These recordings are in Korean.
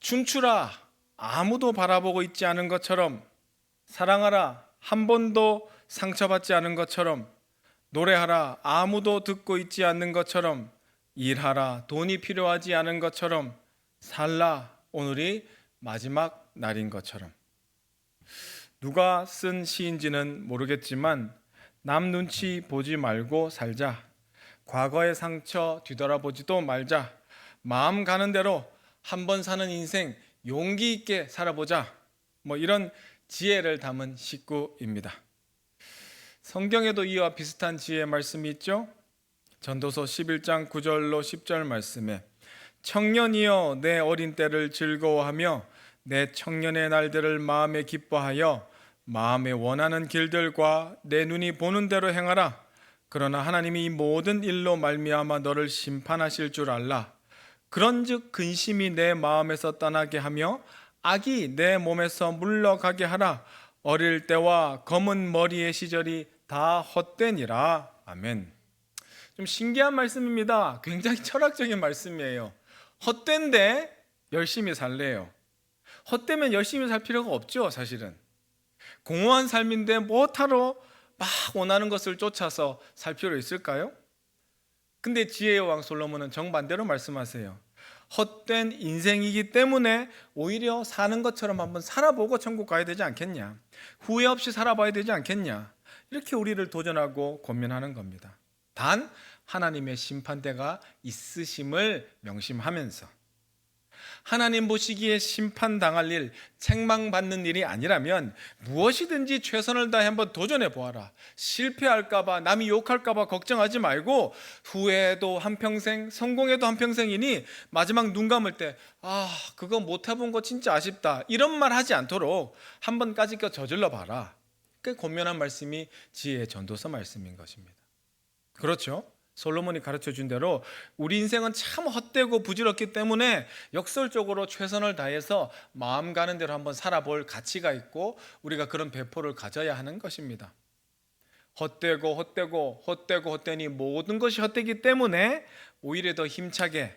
춤추라 아무도 바라보고 있지 않은 것처럼, 사랑하라 한 번도 상처받지 않은 것처럼, 노래하라 아무도 듣고 있지 않는 것처럼, 일하라 돈이 필요하지 않은 것처럼, 살라 오늘이 마지막 날인 것처럼. 누가 쓴 시인지는 모르겠지만 남 눈치 보지 말고 살자. 과거의 상처 뒤돌아보지도 말자. 마음 가는 대로 한 번 사는 인생 용기 있게 살아보자. 이런 지혜를 담은 식구입니다. 성경에도 이와 비슷한 지혜의 말씀이 있죠. 전도서 11장 9절로 10절 말씀에 청년이여 내 어린 때를 즐거워하며 내 청년의 날들을 마음에 기뻐하여 마음에 원하는 길들과 내 눈이 보는 대로 행하라. 그러나 하나님이 이 모든 일로 말미암아 너를 심판하실 줄 알라. 그런즉 근심이 내 마음에서 떠나게 하며 악이 내 몸에서 물러가게 하라. 어릴 때와 검은 머리의 시절이 다 헛되니라. 아멘. 좀 신기한 말씀입니다. 굉장히 철학적인 말씀이에요. 헛된데 열심히 살래요. 헛되면 열심히 살 필요가 없죠, 사실은. 공허한 삶인데 뭐하러 막 원하는 것을 쫓아서 살 필요 있을까요? 근데 지혜의 왕 솔로몬은 정반대로 말씀하세요. 헛된 인생이기 때문에 오히려 사는 것처럼 한번 살아보고 천국 가야 되지 않겠냐, 후회 없이 살아봐야 되지 않겠냐, 이렇게 우리를 도전하고 권면하는 겁니다. 단 하나님의 심판대가 있으심을 명심하면서, 하나님 보시기에 심판당할 일, 책망받는 일이 아니라면 무엇이든지 최선을 다해 한번 도전해 보아라. 실패할까봐, 남이 욕할까봐 걱정하지 말고 후회도 한평생, 성공해도 한평생이니 마지막 눈 감을 때 그거 못 해본 거 진짜 아쉽다, 이런 말 하지 않도록 한번 까짓겨 저질러 봐라. 그 권면한 말씀이 지혜의 전도서 말씀인 것입니다. 그렇죠? 솔로몬이 가르쳐 준 대로 우리 인생은 참 헛되고 부질없기 때문에 역설적으로 최선을 다해서 마음 가는 대로 한번 살아볼 가치가 있고 우리가 그런 배포를 가져야 하는 것입니다. 헛되니 모든 것이 헛되기 때문에 오히려 더 힘차게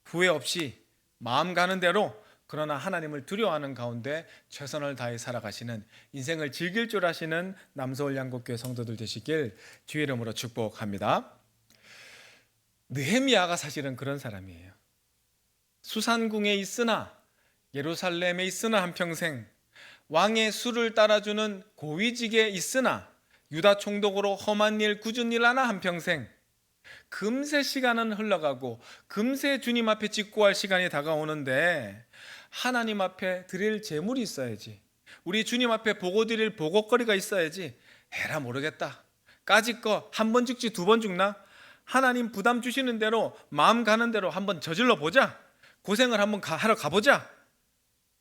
후회 없이 마음 가는 대로, 그러나 하나님을 두려워하는 가운데 최선을 다해 살아가시는, 인생을 즐길 줄 아시는 남서울 양곡교회 성도들 되시길 주의 이름으로 축복합니다. 느헤미야가 사실은 그런 사람이에요. 수산궁에 있으나, 예루살렘에 있으나 한평생, 왕의 수를 따라주는 고위직에 있으나 유다 총독으로 험한 일 굳은 일 하나 한평생, 금세 시간은 흘러가고 금세 주님 앞에 직고할 시간이 다가오는데 하나님 앞에 드릴 제물이 있어야지, 우리 주님 앞에 보고 드릴 보고거리가 있어야지. 에라 모르겠다, 까짓 거 한 번 죽지 두 번 죽나? 하나님 부담 주시는 대로 마음 가는 대로 한번 저질러 보자, 고생을 한번 하러 가보자.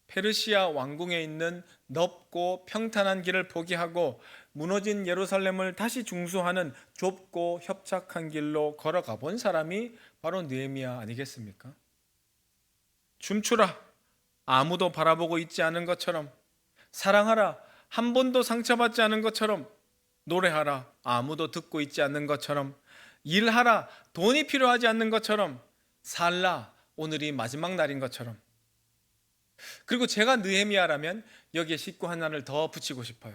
페르시아 왕궁에 있는 넓고 평탄한 길을 포기하고 무너진 예루살렘을 다시 중수하는 좁고 협착한 길로 걸어가 본 사람이 바로 느헤미야 아니겠습니까? 춤추라 아무도 바라보고 있지 않은 것처럼, 사랑하라 한 번도 상처받지 않은 것처럼, 노래하라 아무도 듣고 있지 않는 것처럼, 일하라 돈이 필요하지 않는 것처럼, 살라 오늘이 마지막 날인 것처럼. 그리고 제가 느헤미야라면 여기에 식구 하나를 더 붙이고 싶어요.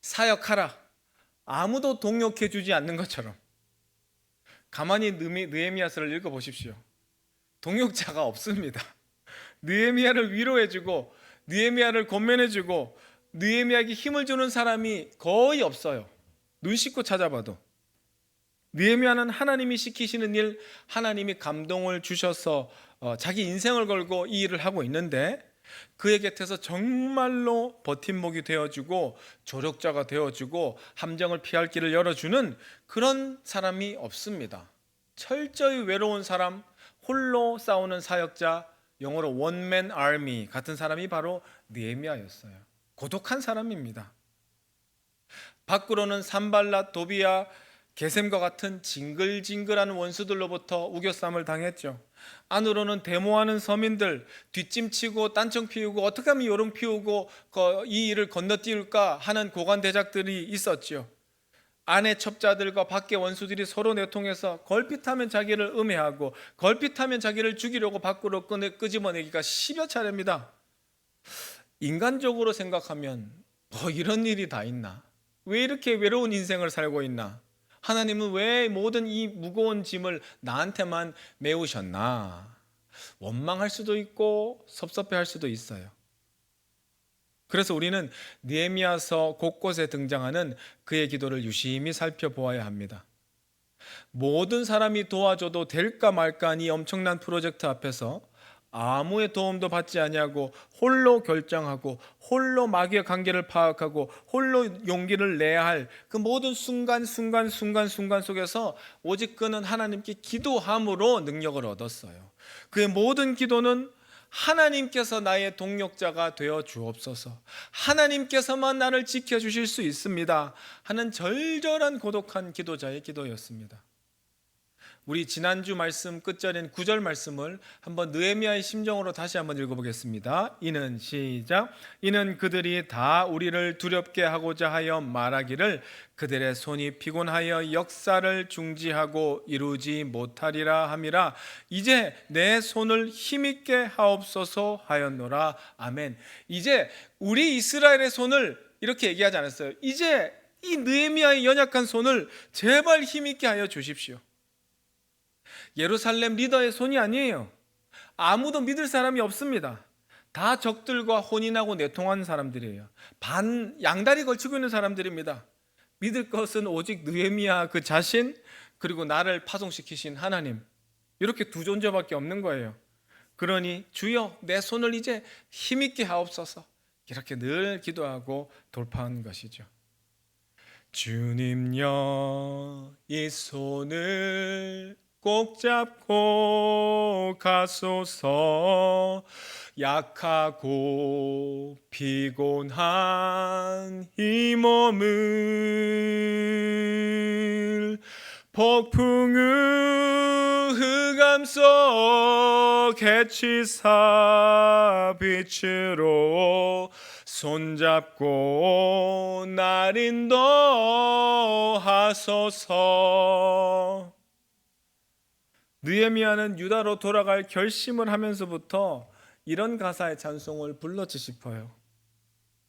사역하라 아무도 동역해 주지 않는 것처럼. 가만히 느헤미야서를 읽어보십시오. 동역자가 없습니다. 느헤미야를 위로해주고 느헤미야를 권면해주고 느헤미야에게 힘을 주는 사람이 거의 없어요. 눈 씻고 찾아봐도. 느헤미야는 하나님이 시키시는 일, 하나님이 감동을 주셔서 자기 인생을 걸고 이 일을 하고 있는데, 그의 곁에서 정말로 버팀목이 되어주고 조력자가 되어주고 함정을 피할 길을 열어주는 그런 사람이 없습니다. 철저히 외로운 사람, 홀로 싸우는 사역자, 영어로 원맨 아미 같은 사람이 바로 느헤미야였어요. 고독한 사람입니다. 밖으로는 산발랏, 도비야, 게셈과 같은 징글징글한 원수들로부터 우겨쌈을 당했죠. 안으로는 데모하는 서민들, 뒷짐치고 딴청 피우고 어떻게 하면 요령 피우고 이 일을 건너뛰울까 하는 고관대작들이 있었죠. 안의 첩자들과 밖의 원수들이 서로 내통해서 걸핏하면 자기를 음해하고 걸핏하면 자기를 죽이려고 밖으로 끄집어내기가 10여 차례입니다. 인간적으로 생각하면 뭐 이런 일이 다 있나? 왜 이렇게 외로운 인생을 살고 있나? 하나님은 왜 모든 이 무거운 짐을 나한테만 메우셨나? 원망할 수도 있고 섭섭해할 수도 있어요. 그래서 우리는 느헤미야서 곳곳에 등장하는 그의 기도를 유심히 살펴보아야 합니다. 모든 사람이 도와줘도 될까 말까 이 엄청난 프로젝트 앞에서 아무의 도움도 받지 아니하고 홀로 결정하고 홀로 마귀의 관계를 파악하고 홀로 용기를 내야 할 그 모든 순간 속에서 오직 그는 하나님께 기도함으로 능력을 얻었어요. 그의 모든 기도는 하나님께서 나의 동력자가 되어 주옵소서, 하나님께서만 나를 지켜주실 수 있습니다 하는 절절한 고독한 기도자의 기도였습니다. 우리 지난주 말씀 끝절인 9절 말씀을 한번 느헤미야의 심정으로 다시 한번 읽어보겠습니다. 이는 시작. 이는 그들이 다 우리를 두렵게 하고자 하여 말하기를 그들의 손이 피곤하여 역사를 중지하고 이루지 못하리라 함이라. 이제 내 손을 힘있게 하옵소서 하였노라. 아멘. 이제 우리 이스라엘의 손을 이렇게 얘기하지 않았어요. 이제 이 느헤미야의 연약한 손을 제발 힘있게 하여 주십시오. 예루살렘 리더의 손이 아니에요. 아무도 믿을 사람이 없습니다. 다 적들과 혼인하고 내통하는 사람들이에요. 양다리 걸치고 있는 사람들입니다. 믿을 것은 오직 느헤미야 그 자신, 그리고 나를 파송시키신 하나님, 이렇게 두 존재밖에 없는 거예요. 그러니 주여 내 손을 이제 힘있게 하옵소서, 이렇게 늘 기도하고 돌파한 것이죠. 주님여 이 손을 꼭 잡고 가소서. 약하고 피곤한 이 몸을 폭풍의 흑암 속 해치사 빛으로 손잡고 날 인도하소서. 느헤미야는 유다로 돌아갈 결심을 하면서부터 이런 가사의 찬송을 불렀지 싶어요.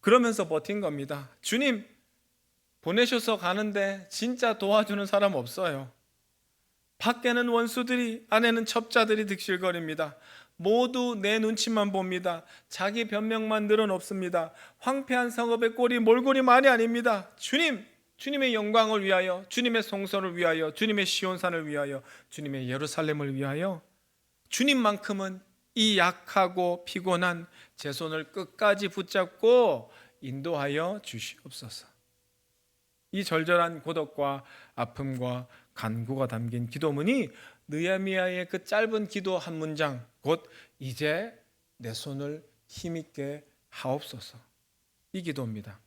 그러면서 버틴 겁니다. 주님 보내셔서 가는데 진짜 도와주는 사람 없어요. 밖에는 원수들이, 안에는 첩자들이 득실거립니다. 모두 내 눈치만 봅니다. 자기 변명만 늘어놓습니다. 황폐한 성읍의 꼴이 몰골이만이 아닙니다. 주님의 영광을 위하여, 주님의 성소를 위하여, 주님의 시온산을 위하여, 주님의 예루살렘을 위하여 주님만큼은 이 약하고 피곤한 제 손을 끝까지 붙잡고 인도하여 주시옵소서. 이 절절한 고독과 아픔과 간구가 담긴 기도문이 느헤미야의 그 짧은 기도 한 문장, 곧 이제 내 손을 힘있게 하옵소서, 이 기도입니다.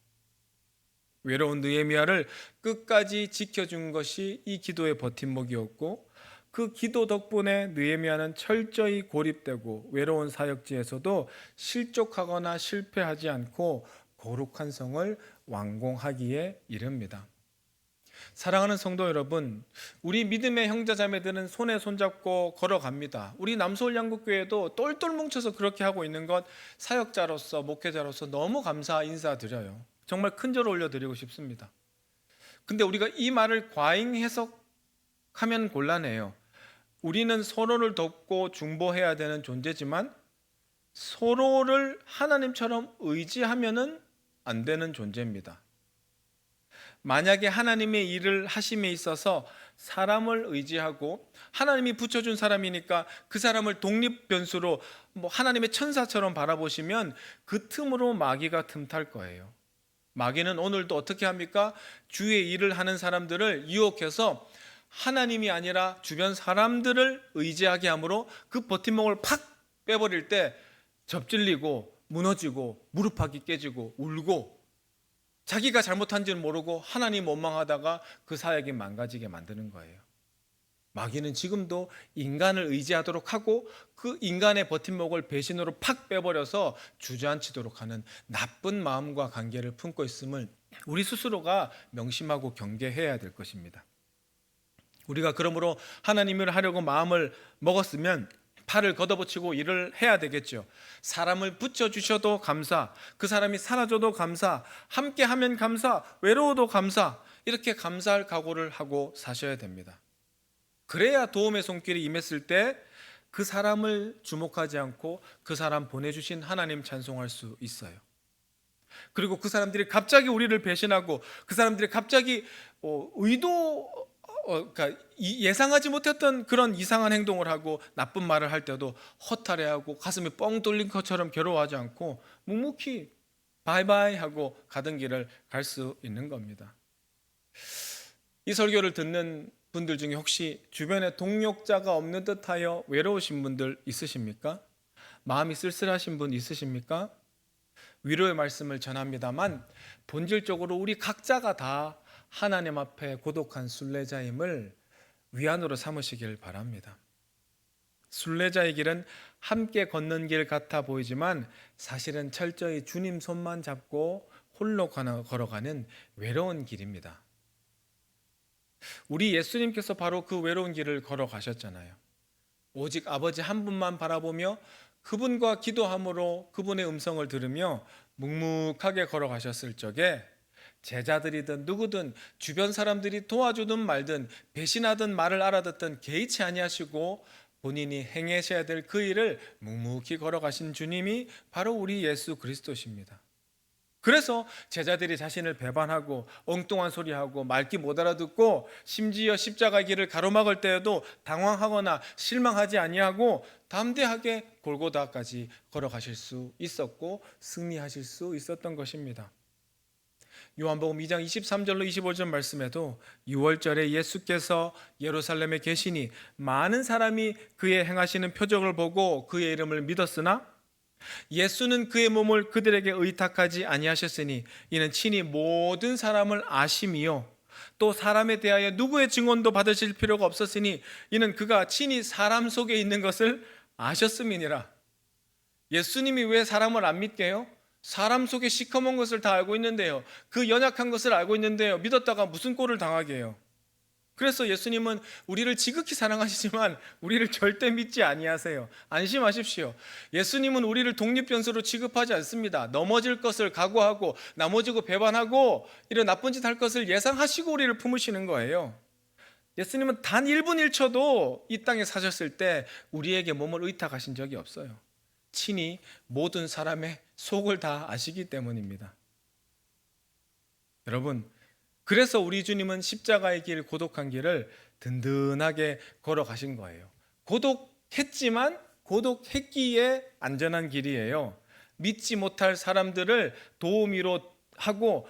외로운 느헤미야를 끝까지 지켜준 것이 이 기도의 버팀목이었고, 그 기도 덕분에 느헤미야는 철저히 고립되고 외로운 사역지에서도 실족하거나 실패하지 않고 거룩한 성을 완공하기에 이릅니다. 사랑하는 성도 여러분, 우리 믿음의 형제자매들은 손에 손잡고 걸어갑니다. 우리 남서울 양국교회도 똘똘 뭉쳐서 그렇게 하고 있는 것, 사역자로서 목회자로서 너무 감사 인사드려요. 정말 큰절 올려드리고 싶습니다. 근데 우리가 이 말을 과잉 해석하면 곤란해요. 우리는 서로를 돕고 중보해야 되는 존재지만 서로를 하나님처럼 의지하면은 안 되는 존재입니다. 만약에 하나님의 일을 하심에 있어서 사람을 의지하고 하나님이 붙여준 사람이니까 그 사람을 독립변수로 하나님의 천사처럼 바라보시면 그 틈으로 마귀가 틈탈 거예요. 마귀는 오늘도 어떻게 합니까? 주의 일을 하는 사람들을 유혹해서 하나님이 아니라 주변 사람들을 의지하게 함으로 그 버팀목을 팍 빼버릴 때 접질리고 무너지고 무릎팍이 깨지고 울고 자기가 잘못한지는 모르고 하나님 원망하다가 그 사역이 망가지게 만드는 거예요. 마귀는 지금도 인간을 의지하도록 하고 그 인간의 버팀목을 배신으로 팍 빼버려서 주저앉히도록 하는 나쁜 마음과 관계를 품고 있음을 우리 스스로가 명심하고 경계해야 될 것입니다. 우리가 그러므로 하나님을 하려고 마음을 먹었으면 팔을 걷어붙이고 일을 해야 되겠죠. 사람을 붙여주셔도 감사, 그 사람이 사라져도 감사, 함께 하면 감사, 외로워도 감사, 이렇게 감사할 각오를 하고 사셔야 됩니다. 그래야 도움의 손길이 임했을 때 그 사람을 주목하지 않고 그 사람 보내주신 하나님 찬송할 수 있어요. 그리고 그 사람들이 갑자기 우리를 배신하고 그 사람들이 갑자기 그러니까 예상하지 못했던 그런 이상한 행동을 하고 나쁜 말을 할 때도 허탈해하고 가슴이 뻥 뚫린 것처럼 괴로워하지 않고 묵묵히 바이바이 하고 가던 길을 갈 수 있는 겁니다. 이 설교를 듣는 분들 중에 혹시 주변에 동력자가 없는 듯하여 외로우신 분들 있으십니까? 마음이 쓸쓸하신 분 있으십니까? 위로의 말씀을 전합니다만 본질적으로 우리 각자가 다 하나님 앞에 고독한 순례자임을 위안으로 삼으시길 바랍니다. 순례자의 길은 함께 걷는 길 같아 보이지만 사실은 철저히 주님 손만 잡고 홀로 걸어가는 외로운 길입니다. 우리 예수님께서 바로 그 외로운 길을 걸어가셨잖아요. 오직 아버지 한 분만 바라보며 그분과 기도함으로 그분의 음성을 들으며 묵묵하게 걸어가셨을 적에 제자들이든 누구든 주변 사람들이 도와주든 말든 배신하든 말을 알아듣든 개의치 아니하시고 본인이 행하셔야 될 그 일을 묵묵히 걸어가신 주님이 바로 우리 예수 그리스도십니다. 그래서 제자들이 자신을 배반하고 엉뚱한 소리하고 말귀 못 알아듣고 심지어 십자가 길을 가로막을 때에도 당황하거나 실망하지 아니하고 담대하게 골고다까지 걸어가실 수 있었고 승리하실 수 있었던 것입니다. 요한복음 2장 23절로 25절 말씀에도 6월절에 예수께서 예루살렘에 계시니 많은 사람이 그의 행하시는 표적을 보고 그의 이름을 믿었으나 예수는 그의 몸을 그들에게 의탁하지 아니하셨으니 이는 친히 모든 사람을 아심이요 또 사람에 대하여 누구의 증언도 받으실 필요가 없었으니 이는 그가 친히 사람 속에 있는 것을 아셨음이니라. 예수님이 왜 사람을 안 믿게요? 사람 속에 시커먼 것을 다 알고 있는데요, 그 연약한 것을 알고 있는데요, 믿었다가 무슨 꼴을 당하게 해요? 그래서 예수님은 우리를 지극히 사랑하시지만 우리를 절대 믿지 아니하세요. 안심하십시오. 예수님은 우리를 독립변수로 취급하지 않습니다. 넘어질 것을 각오하고 나머지고 배반하고 이런 나쁜 짓 할 것을 예상하시고 우리를 품으시는 거예요. 예수님은 단 1분 1초도 이 땅에 사셨을 때 우리에게 몸을 의탁하신 적이 없어요. 친히 모든 사람의 속을 다 아시기 때문입니다. 여러분, 그래서 우리 주님은 십자가의 길, 고독한 길을 든든하게 걸어가신 거예요. 고독했지만 고독했기에 안전한 길이에요. 믿지 못할 사람들을 도우미로 하고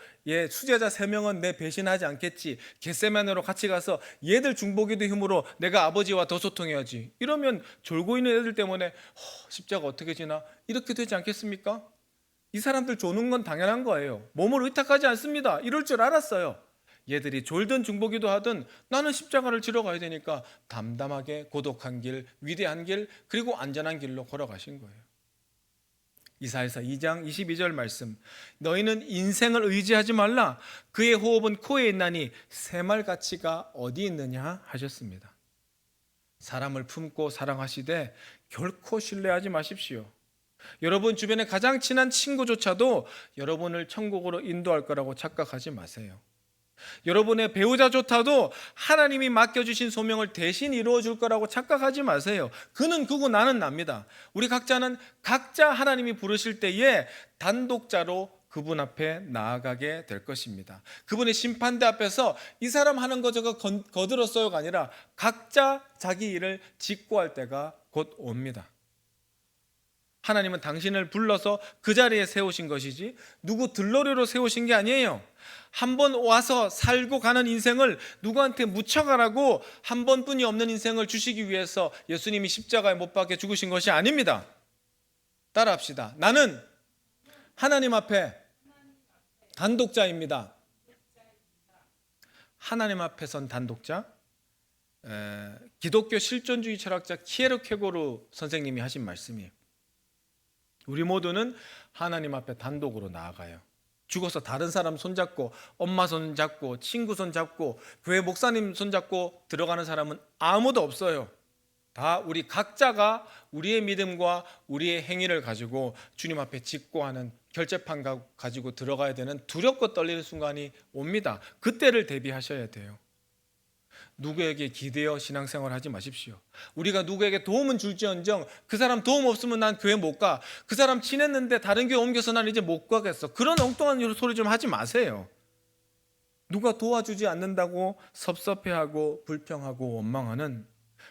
수제자 3명은 내 배신하지 않겠지, 겟세마네로 같이 가서 얘들 중보기도 힘으로 내가 아버지와 더 소통해야지, 이러면 졸고 있는 애들 때문에 십자가 어떻게 지나, 이렇게 되지 않겠습니까? 이 사람들 조는 건 당연한 거예요. 몸을 의탁하지 않습니다. 이럴 줄 알았어요. 얘들이 졸든 중보기도 하든 나는 십자가를 지러 가야 되니까 담담하게 고독한 길, 위대한 길, 그리고 안전한 길로 걸어가신 거예요. 이사야서 2장 22절 말씀, 너희는 인생을 의지하지 말라. 그의 호흡은 코에 있나니 새말 가치가 어디 있느냐 하셨습니다. 사람을 품고 사랑하시되 결코 신뢰하지 마십시오. 여러분 주변에 가장 친한 친구조차도 여러분을 천국으로 인도할 거라고 착각하지 마세요. 여러분의 배우자조차도 하나님이 맡겨주신 소명을 대신 이루어줄 거라고 착각하지 마세요. 그는 그고 나는 납니다. 우리 각자는 각자 하나님이 부르실 때에 단독자로 그분 앞에 나아가게 될 것입니다. 그분의 심판대 앞에서 이 사람 하는 거 저거 거들었어요가 아니라 각자 자기 일을 직고할 때가 곧 옵니다. 하나님은 당신을 불러서 그 자리에 세우신 것이지 누구 들러리로 세우신 게 아니에요. 한 번 와서 살고 가는 인생을 누구한테 묻혀가라고 한 번뿐이 없는 인생을 주시기 위해서 예수님이 십자가에 못 박혀 죽으신 것이 아닙니다. 따라합시다. 나는 하나님 앞에 단독자입니다. 하나님 앞에 선 단독자, 기독교 실존주의 철학자 키에르케고르 선생님이 하신 말씀이에요. 우리 모두는 하나님 앞에 단독으로 나아가요. 죽어서 다른 사람 손잡고 엄마 손잡고 친구 손잡고 교회 목사님 손잡고 들어가는 사람은 아무도 없어요. 다 우리 각자가 우리의 믿음과 우리의 행위를 가지고 주님 앞에 직고하는 결재판 가지고 들어가야 되는 두렵고 떨리는 순간이 옵니다. 그때를 대비하셔야 돼요. 누구에게 기대어 신앙생활 하지 마십시오. 우리가 누구에게 도움은 줄지언정 그 사람 도움 없으면 난 교회 못 가. 그 사람 친했는데 다른 교회 옮겨서 난 이제 못 가겠어. 그런 엉뚱한 소리 좀 하지 마세요. 누가 도와주지 않는다고 섭섭해하고 불평하고 원망하는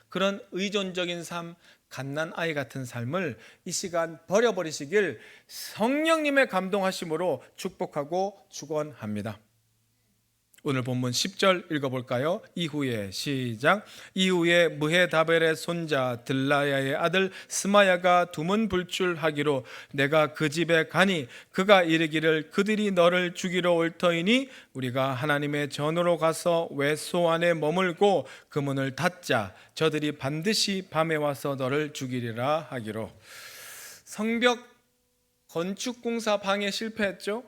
그런 의존적인 삶, 갓난 아이 같은 삶을 이 시간 버려버리시길 성령님의 감동하심으로 축복하고 축원합니다. 오늘 본문 10절 읽어볼까요? 이후에 시작. 이후에 무헤다벨의 손자 들라야의 아들 스마야가 두문불출하기로 내가 그 집에 가니 그가 이르기를 그들이 너를 죽이러 올 터이니 우리가 하나님의 전으로 가서 외소 안에 머물고 그 문을 닫자. 저들이 반드시 밤에 와서 너를 죽이리라 하기로. 성벽 건축공사 방해 실패했죠.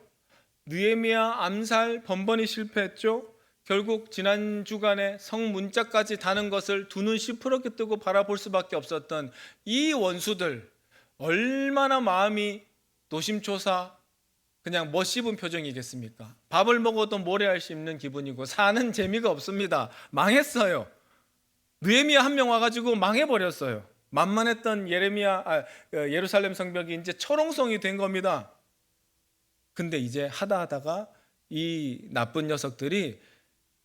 느헤미야 암살 번번이 실패했죠. 결국 지난 주간에 성문짝까지 다는 것을 두 눈 시퍼렇게 뜨고 바라볼 수밖에 없었던 이 원수들, 얼마나 마음이 노심초사 그냥 멋씹은 표정이겠습니까? 밥을 먹어도 모래알 씹는 기분이고 사는 재미가 없습니다. 망했어요. 느헤미야 한 명 와가지고 망해버렸어요. 만만했던 예루살렘 성벽이 이제 철옹성이 된 겁니다. 근데 이제 하다가 이 나쁜 녀석들이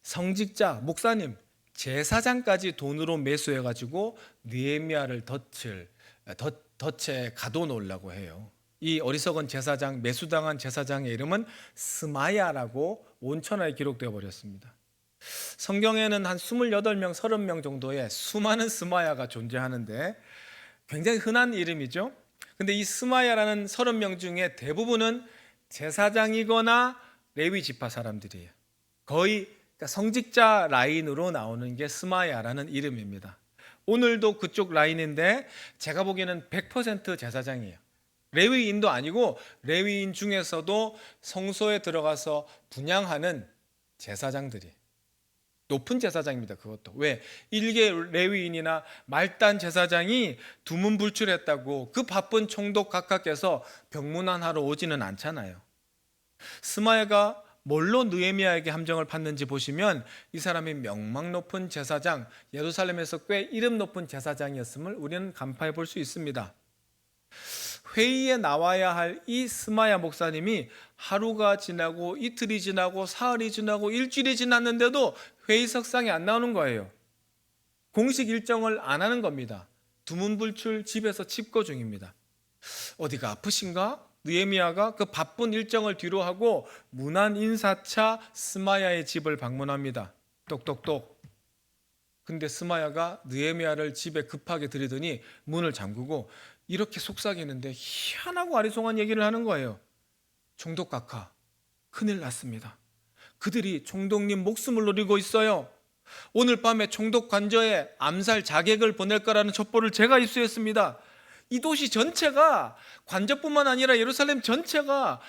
성직자, 목사님, 제사장까지 돈으로 매수해가지고 느헤미야를 덫에 가둬놓으려고 해요. 이 어리석은 제사장, 매수당한 제사장의 이름은 스마야라고 온천하에 기록되어 버렸습니다. 성경에는 한 28명, 30명 정도의 수많은 스마야가 존재하는데 굉장히 흔한 이름이죠. 근데 이 스마야라는 30명 중에 대부분은 제사장이거나 레위 지파 사람들이에요. 거의 성직자 라인으로 나오는 게 스마야라는 이름입니다. 오늘도 그쪽 라인인데 제가 보기에는 100% 제사장이에요. 레위인도 아니고 레위인 중에서도 성소에 들어가서 분향하는 제사장들이 높은 제사장입니다. 그것도 왜 일개 레위인이나 말단 제사장이 두문불출했다고 그 바쁜 총독 각하께서 병문안하러 오지는 않잖아요. 스마야가 뭘로 느헤미야에게 함정을 팠는지 보시면 이 사람이 명망 높은 제사장, 예루살렘에서 꽤 이름 높은 제사장이었음을 우리는 간파해 볼 수 있습니다. 회의에 나와야 할 이 스마야 목사님이 하루가 지나고 이틀이 지나고 사흘이 지나고 일주일이 지났는데도 회의석상에 안 나오는 거예요. 공식 일정을 안 하는 겁니다. 두문불출 집에서 칩거 중입니다. 어디가 아프신가? 느헤미야가 그 바쁜 일정을 뒤로 하고 문안 인사차 스마야의 집을 방문합니다. 똑똑똑. 근데 스마야가 느헤미야를 집에 급하게 들이더니 문을 잠그고 이렇게 속삭이는데 희한하고 아리송한 얘기를 하는 거예요. 총독 각하, 큰일 났습니다. 그들이 총독님 목숨을 노리고 있어요. 오늘 밤에 총독 관저에 암살 자객을 보낼 거라는 첩보를 제가 입수했습니다. 이 도시 전체가 관저뿐만 아니라 예루살렘 전체가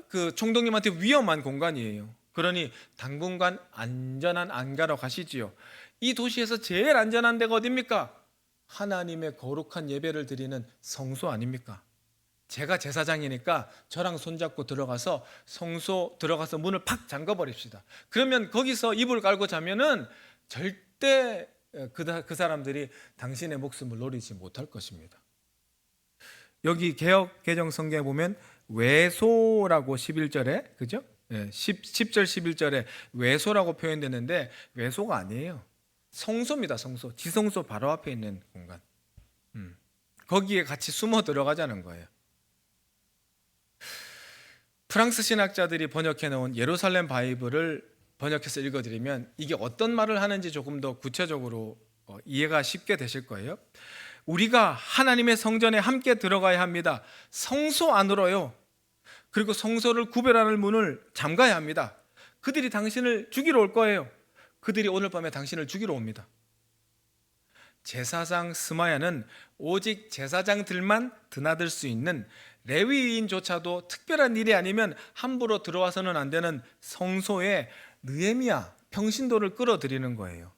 그 총독님한테 위험한 공간이에요. 그러니 당분간 안전한 안가로 가시지요. 이 도시에서 제일 안전한 데가 어딥니까? 하나님의 거룩한 예배를 드리는 성소 아닙니까? 제가 제사장이니까 저랑 손잡고 들어가서 성소 들어가서 문을 팍 잠가 버립시다. 그러면 거기서 이불 깔고 자면은 절대 그 사람들이 당신의 목숨을 노리지 못할 것입니다. 여기 개역 개정 성경에 보면 외소라고 11절에 그죠? 10절 11절에 외소라고 표현되는데 외소가 아니에요. 성소입니다. 성소. 지성소 바로 앞에 있는 공간. 거기에 같이 숨어 들어가자는 거예요. 프랑스 신학자들이 번역해 놓은 예루살렘 바이블을 번역해서 읽어드리면 이게 어떤 말을 하는지 조금 더 구체적으로 이해가 쉽게 되실 거예요. 우리가 하나님의 성전에 함께 들어가야 합니다. 성소 안으로요. 그리고 성소를 구별하는 문을 잠가야 합니다. 그들이 당신을 죽이러 올 거예요. 그들이 오늘 밤에 당신을 죽이러 옵니다. 제사장 스마야는 오직 제사장들만 드나들 수 있는 레위인조차도 특별한 일이 아니면 함부로 들어와서는 안 되는 성소에 느헤미야 평신도를 끌어들이는 거예요.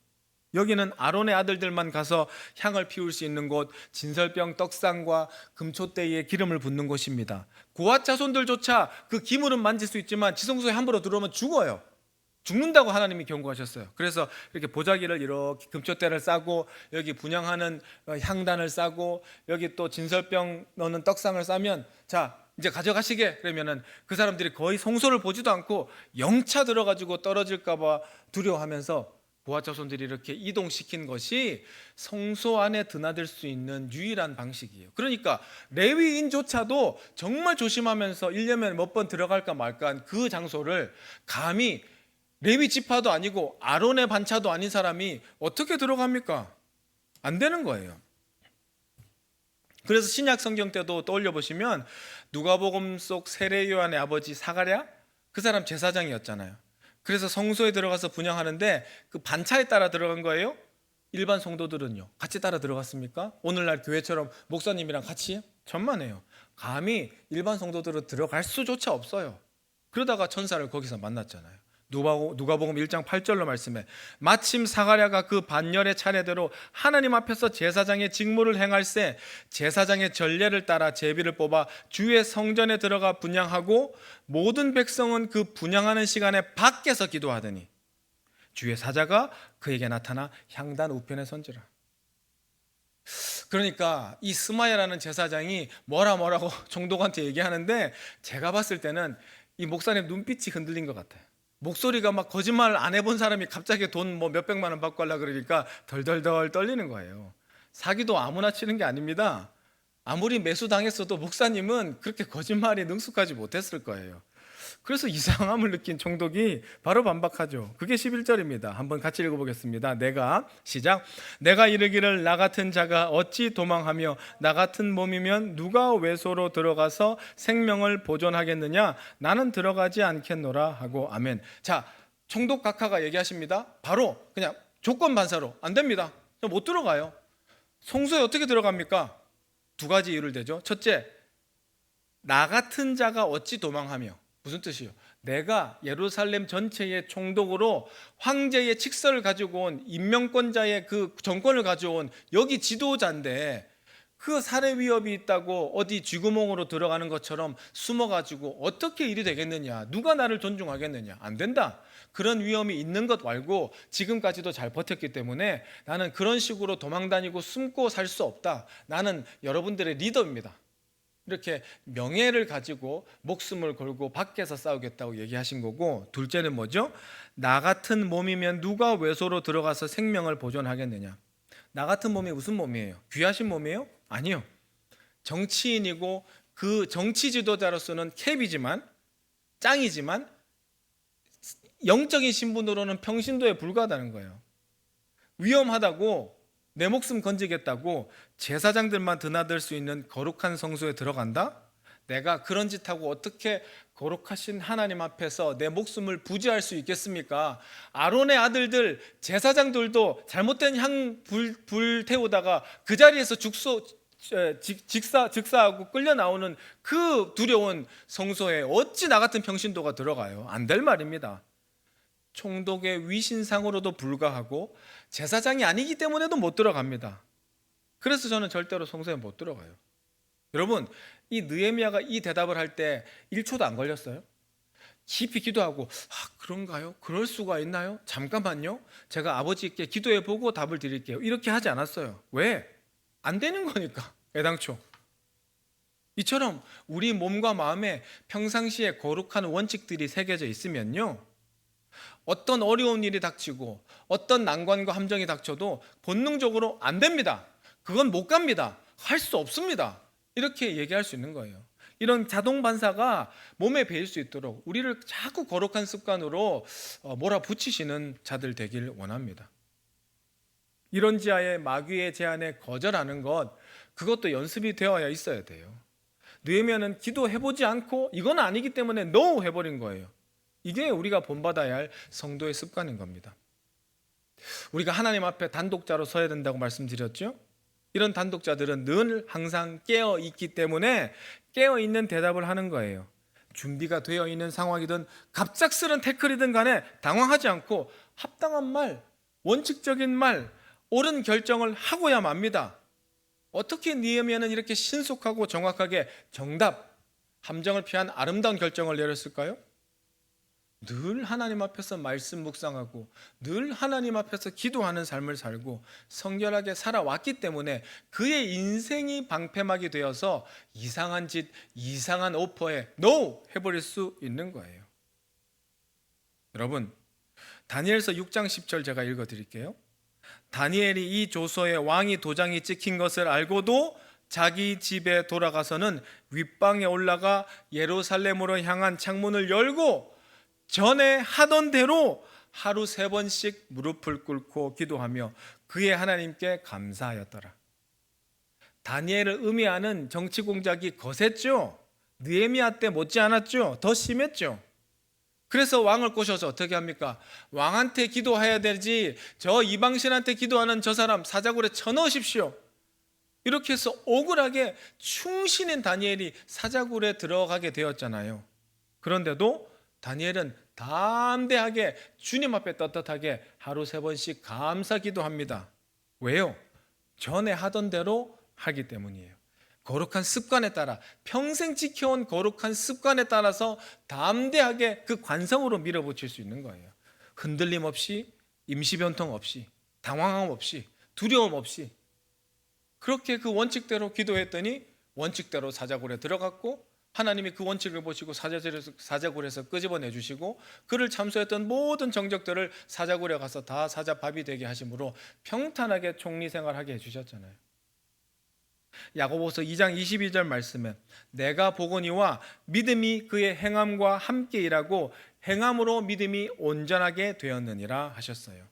여기는 아론의 아들들만 가서 향을 피울 수 있는 곳, 진설병 떡상과 금촛대에 기름을 붓는 곳입니다. 고앗 자손들조차 그 기물은 만질 수 있지만 지성소에 함부로 들어오면 죽어요. 죽는다고 하나님이 경고하셨어요. 그래서 이렇게 보자기를 이렇게 금촛대를 싸고 여기 분향하는 향단을 싸고 여기 또 진설병 넣는 떡상을 싸면 자 이제 가져가시게 그러면은 그 사람들이 거의 성소를 보지도 않고 영차 들어가지고 떨어질까봐 두려워하면서 고아 자손들이 이렇게 이동시킨 것이 성소 안에 드나들 수 있는 유일한 방식이에요. 그러니까 레위인조차도 정말 조심하면서 1년에 몇 번 들어갈까 말까 한 그 장소를 감히 레위 지파도 아니고 아론의 반차도 아닌 사람이 어떻게 들어갑니까? 안 되는 거예요. 그래서 신약 성경 때도 떠올려 보시면 누가복음 속 세례 요한의 아버지 사가랴 그 사람 제사장이었잖아요. 그래서 성소에 들어가서 분향하는데 그 반차에 따라 들어간 거예요? 일반 성도들은요? 같이 따라 들어갔습니까? 오늘날 교회처럼 목사님이랑 같이? 천만에요. 감히 일반 성도들은 들어갈 수조차 없어요. 그러다가 천사를 거기서 만났잖아요. 누가복음 1장 8절로 말씀해 마침 사가랴가 그 반열의 차례대로 하나님 앞에서 제사장의 직무를 행할새 제사장의 전례를 따라 제비를 뽑아 주의 성전에 들어가 분향하고 모든 백성은 그 분향하는 시간에 밖에서 기도하더니 주의 사자가 그에게 나타나 향단 우편에 선지라. 그러니까 이 스마야라는 제사장이 뭐라고 총독한테 얘기하는데 제가 봤을 때는 이 목사님 눈빛이 흔들린 것 같아요. 목소리가 막 거짓말 안 해본 사람이 갑자기 돈 뭐 몇백만 원 받고 하려고 그러니까 덜덜덜 떨리는 거예요. 사기도 아무나 치는 게 아닙니다. 아무리 매수당했어도 목사님은 그렇게 거짓말이 능숙하지 못했을 거예요. 그래서 이상함을 느낀 총독이 바로 반박하죠. 그게 11절입니다. 한번 같이 읽어보겠습니다. 시작. 내가 이르기를 나 같은 자가 어찌 도망하며 나 같은 몸이면 누가 외소로 들어가서 생명을 보존하겠느냐? 나는 들어가지 않겠노라 하고 아멘. 자, 총독 각하가 얘기하십니다. 바로 그냥 조건 반사로 안 됩니다. 못 들어가요. 성소에 어떻게 들어갑니까? 두 가지 이유를 대죠. 첫째, 나 같은 자가 어찌 도망하며 무슨 뜻이요? 내가 예루살렘 전체의 총독으로 황제의 칙서를 가지고 온 임명권자의 그 정권을 가져온 여기 지도자인데 그 살해 위협이 있다고 어디 쥐구멍으로 들어가는 것처럼 숨어가지고 어떻게 일이 되겠느냐? 누가 나를 존중하겠느냐? 안 된다. 그런 위험이 있는 것 말고 지금까지도 잘 버텼기 때문에 나는 그런 식으로 도망다니고 숨고 살 수 없다. 나는 여러분들의 리더입니다. 이렇게 명예를 가지고 목숨을 걸고 밖에서 싸우겠다고 얘기하신 거고, 둘째는 뭐죠? 나 같은 몸이면 누가 외소로 들어가서 생명을 보존하겠느냐? 나 같은 몸이 무슨 몸이에요? 귀하신 몸이에요? 아니요. 정치인이고 그 정치 지도자로서는 캡이지만 짱이지만 영적인 신분으로는 평신도에 불과하다는 거예요. 위험하다고 내 목숨 건지겠다고 제사장들만 드나들 수 있는 거룩한 성소에 들어간다? 내가 그런 짓하고 어떻게 거룩하신 하나님 앞에서 내 목숨을 부지할 수 있겠습니까? 아론의 아들들 제사장들도 잘못된 불 태우다가 그 자리에서 직사하고 끌려 나오는 그 두려운 성소에 어찌 나 같은 평신도가 들어가요? 안 될 말입니다. 총독의 위신상으로도 불가하고 제사장이 아니기 때문에도 못 들어갑니다. 그래서 저는 절대로 성소에 못 들어가요. 여러분, 이 느헤미야가 이 대답을 할 때 1초도 안 걸렸어요. 깊이 기도하고 그런가요? 그럴 수가 있나요? 잠깐만요. 제가 아버지께 기도해 보고 답을 드릴게요. 이렇게 하지 않았어요. 왜? 안 되는 거니까. 애당초. 이처럼 우리 몸과 마음에 평상시에 거룩한 원칙들이 새겨져 있으면요, 어떤 어려운 일이 닥치고 어떤 난관과 함정이 닥쳐도 본능적으로 안 됩니다. 그건 못 갑니다. 할 수 없습니다. 이렇게 얘기할 수 있는 거예요. 이런 자동 반사가 몸에 배일 수 있도록 우리를 자꾸 거룩한 습관으로 몰아붙이시는 자들 되길 원합니다. 이런 지하에 마귀의 제안에 거절하는 것, 그것도 연습이 되어야 있어야 돼요. 느헤미야는 기도해보지 않고 이건 아니기 때문에 NO 해버린 거예요. 이게 우리가 본받아야 할 성도의 습관인 겁니다. 우리가 하나님 앞에 단독자로 서야 된다고 말씀드렸죠? 이런 단독자들은 늘 항상 깨어 있기 때문에 깨어있는 대답을 하는 거예요. 준비가 되어 있는 상황이든 갑작스런 태클이든 간에 당황하지 않고 합당한 말, 원칙적인 말, 옳은 결정을 하고야 맙니다. 어떻게 느헤미야는 이렇게 신속하고 정확하게 정답, 함정을 피한 아름다운 결정을 내렸을까요? 늘 하나님 앞에서 말씀 묵상하고 늘 하나님 앞에서 기도하는 삶을 살고 성결하게 살아왔기 때문에 그의 인생이 방패막이 되어서 이상한 짓, 이상한 오퍼에 NO! 해버릴 수 있는 거예요. 여러분, 다니엘서 6장 10절 제가 읽어드릴게요. 다니엘이 이 조서에 왕이 도장이 찍힌 것을 알고도 자기 집에 돌아가서는 윗방에 올라가 예루살렘으로 향한 창문을 열고 전에 하던 대로 하루 3번씩 무릎을 꿇고 기도하며 그의 하나님께 감사하였더라. 다니엘을 음해하는 정치 공작이 거셌죠. 느헤미야 때 못지않았죠. 더 심했죠. 그래서 왕을 꼬셔서 어떻게 합니까? 왕한테 기도해야 되지 저 이방신한테 기도하는 저 사람 사자굴에 쳐넣으십시오. 이렇게 해서 억울하게 충신인 다니엘이 사자굴에 들어가게 되었잖아요. 그런데도 다니엘은 담대하게 주님 앞에 떳떳하게 하루 3번씩 감사 기도합니다. 왜요? 전에 하던 대로 하기 때문이에요. 거룩한 습관에 따라 평생 지켜온 거룩한 습관에 따라서 담대하게 그 관성으로 밀어붙일 수 있는 거예요. 흔들림 없이, 임시변통 없이, 당황함 없이, 두려움 없이 그렇게 그 원칙대로 기도했더니 원칙대로 사자굴에 들어갔고 하나님이 그 원칙을 보시고 사자굴에서 끄집어내 주시고 그를 참소했던 모든 정적들을 사자굴에 가서 다 사자밥이 되게 하심으로 평탄하게 총리생활하게 해주셨잖아요. 야고보서 2장 22절 말씀에 내가 보거니와 믿음이 그의 행함과 함께 일하고 행함으로 믿음이 온전하게 되었느니라 하셨어요.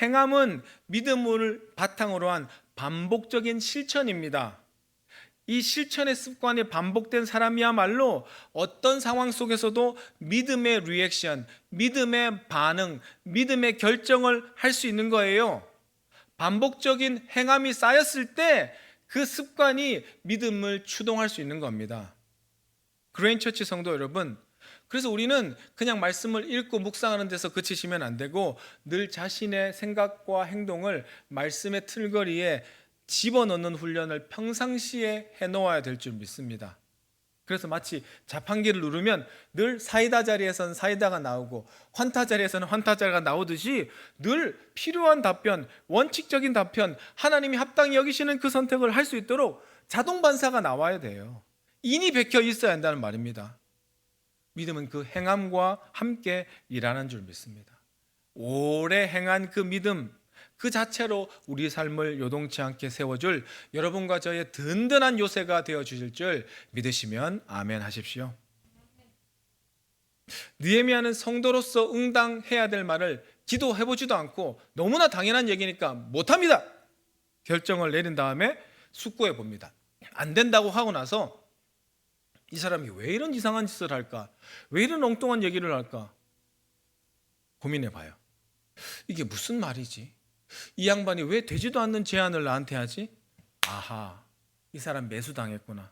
행함은 믿음을 바탕으로 한 반복적인 실천입니다. 이 실천의 습관이 반복된 사람이야말로 어떤 상황 속에서도 믿음의 리액션, 믿음의 반응, 믿음의 결정을 할 수 있는 거예요. 반복적인 행함이 쌓였을 때 그 습관이 믿음을 추동할 수 있는 겁니다. 그레인처치 성도 여러분, 그래서 우리는 그냥 말씀을 읽고 묵상하는 데서 그치시면 안 되고 늘 자신의 생각과 행동을 말씀의 틀거리에 집어넣는 훈련을 평상시에 해놓아야 될 줄 믿습니다. 그래서 마치 자판기를 누르면 늘 사이다 자리에서는 사이다가 나오고 환타 자리에서는 환타 자리가 나오듯이 늘 필요한 답변, 원칙적인 답변, 하나님이 합당히 여기시는 그 선택을 할 수 있도록 자동 반사가 나와야 돼요. 인이 베껴 있어야 한다는 말입니다. 믿음은 그 행함과 함께 일하는 줄 믿습니다. 오래 행한 그 믿음 그 자체로 우리 삶을 요동치 않게 세워줄 여러분과 저의 든든한 요새가 되어주실 줄 믿으시면 아멘 하십시오. 느헤미야는 성도로서 응당해야 될 말을 기도해보지도 않고 너무나 당연한 얘기니까 못합니다 결정을 내린 다음에 숙고해 봅니다. 안 된다고 하고 나서 이 사람이 왜 이런 이상한 짓을 할까? 왜 이런 엉뚱한 얘기를 할까? 고민해 봐요. 이게 무슨 말이지? 이 양반이 왜 되지도 않는 제안을 나한테 하지? 아하, 이 사람 매수당했구나.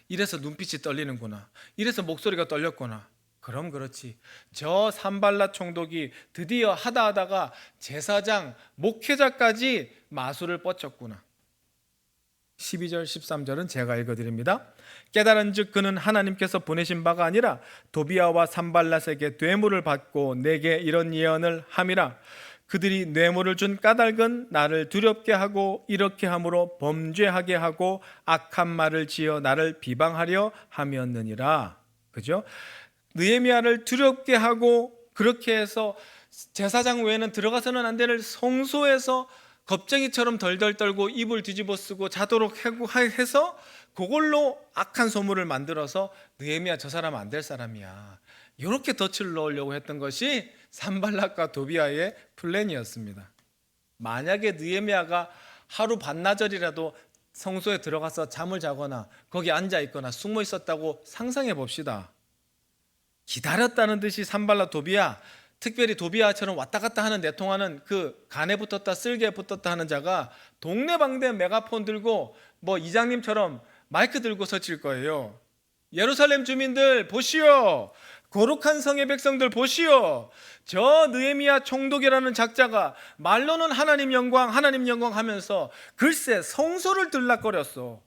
이래서 눈빛이 떨리는구나. 이래서 목소리가 떨렸구나. 그럼 그렇지. 저 산발랏 총독이 드디어 하다가 제사장, 목회자까지 마술을 뻗쳤구나. 12절 13절은 제가 읽어드립니다. 깨달은즉 그는 하나님께서 보내신 바가 아니라 도비아와 산발랏에게 뇌물을 받고 내게 이런 예언을 함이라. 그들이 뇌물을 준 까닭은 나를 두렵게 하고 이렇게 함으로 범죄하게 하고 악한 말을 지어 나를 비방하려 함이었느니라. 그죠? 느헤미야를 두렵게 하고 그렇게 해서 제사장 외에는 들어가서는 안 되는 성소에서 겁쟁이처럼 덜덜 떨고 입을 뒤집어 쓰고 자도록 해서 그걸로 악한 소문을 만들어서 느헤미야 저 사람 안 될 사람이야 이렇게 덫을 넣으려고 했던 것이 산발랏과 도비아의 플랜이었습니다. 만약에 느헤미야가 하루 반나절이라도 성소에 들어가서 잠을 자거나 거기 앉아 있거나 숨어 있었다고 상상해 봅시다. 기다렸다는 듯이 산발랏 도비아, 특별히 도비아처럼 왔다 갔다 하는 내통하는 그 간에 붙었다 쓸개에 붙었다 하는 자가 동네방네 메가폰 들고 뭐 이장님처럼 마이크 들고 서칠 거예요. 예루살렘 주민들 보시오. 거룩한 성의 백성들 보시오. 저 느헤미야 총독이라는 작자가 말로는 하나님 영광 하면서 글쎄 성소를 들락거렸어.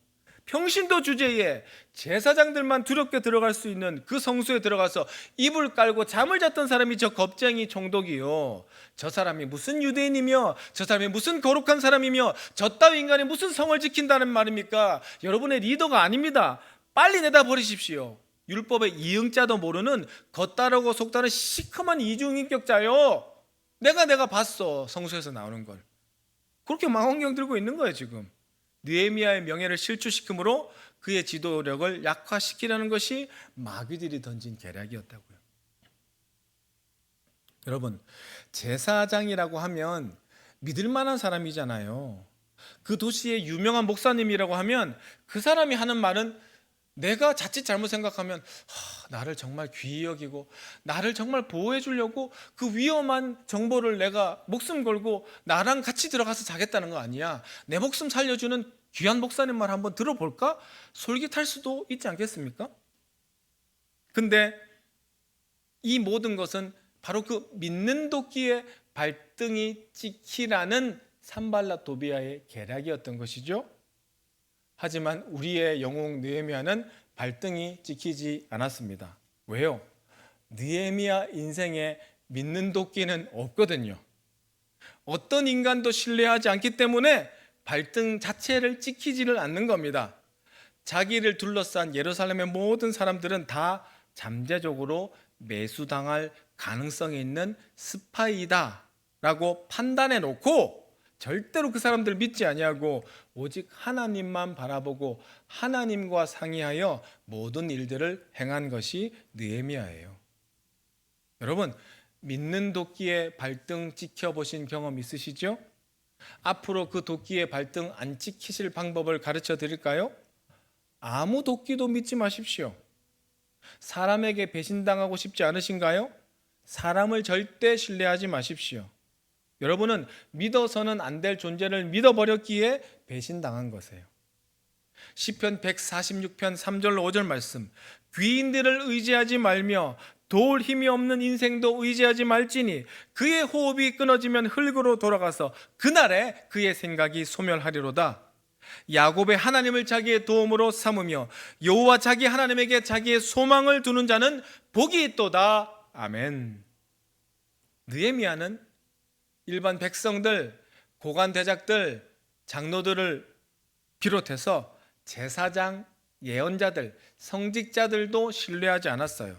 평신도 주제에 제사장들만 두렵게 들어갈 수 있는 그 성소에 들어가서 이불 깔고 잠을 잤던 사람이 저 겁쟁이 총독이요. 저 사람이 무슨 유대인이며 저 사람이 무슨 거룩한 사람이며 저 따위 인간이 무슨 성을 지킨다는 말입니까? 여러분의 리더가 아닙니다. 빨리 내다 버리십시오. 율법의 이응자도 모르는 겉다르고 속다른 시커먼 이중인격자요. 내가 봤어. 성소에서 나오는 걸. 그렇게 망원경 들고 있는 거예요 지금. 느헤미야의 명예를 실추시킴으로 그의 지도력을 약화시키려는 것이 마귀들이 던진 계략이었다고요. 여러분, 제사장이라고 하면 믿을 만한 사람이잖아요. 그 도시의 유명한 목사님이라고 하면 그 사람이 하는 말은 내가 자칫 잘못 생각하면 나를 정말 귀히 여기고 나를 정말 보호해 주려고 그 위험한 정보를 내가 목숨 걸고 나랑 같이 들어가서 자겠다는 거 아니야. 내 목숨 살려주는 귀한 목사님 말 한번 들어볼까? 솔깃할 수도 있지 않겠습니까? 근데 이 모든 것은 바로 그 믿는 도끼의 발등이 찍히라는 산발랏 도비아의 계략이었던 것이죠. 하지만 우리의 영웅 느헤미야는 발등이 찍히지 않았습니다. 왜요? 느헤미야 인생에 믿는 도끼는 없거든요. 어떤 인간도 신뢰하지 않기 때문에 발등 자체를 찍히지를 않는 겁니다. 자기를 둘러싼 예루살렘의 모든 사람들은 다 잠재적으로 매수당할 가능성이 있는 스파이다 라고 판단해 놓고 절대로 그 사람들 믿지 아니하고 오직 하나님만 바라보고 하나님과 상의하여 모든 일들을 행한 것이 느헤미야예요. 여러분, 믿는 도끼의 발등 찍혀보신 경험 있으시죠? 앞으로 그 도끼의 발등 안 찍히실 방법을 가르쳐 드릴까요? 아무 도끼도 믿지 마십시오. 사람에게 배신당하고 싶지 않으신가요? 사람을 절대 신뢰하지 마십시오. 여러분은 믿어서는 안 될 존재를 믿어버렸기에 배신당한 것이에요. 시편 146편 3절 5절 말씀, 귀인들을 의지하지 말며 도울 힘이 없는 인생도 의지하지 말지니 그의 호흡이 끊어지면 흙으로 돌아가서 그날에 그의 생각이 소멸하리로다. 야곱의 하나님을 자기의 도움으로 삼으며 여호와 자기 하나님에게 자기의 소망을 두는 자는 복이 있도다. 아멘. 느헤미야는 일반 백성들, 고관 대작들, 장로들을 비롯해서 제사장, 예언자들, 성직자들도 신뢰하지 않았어요.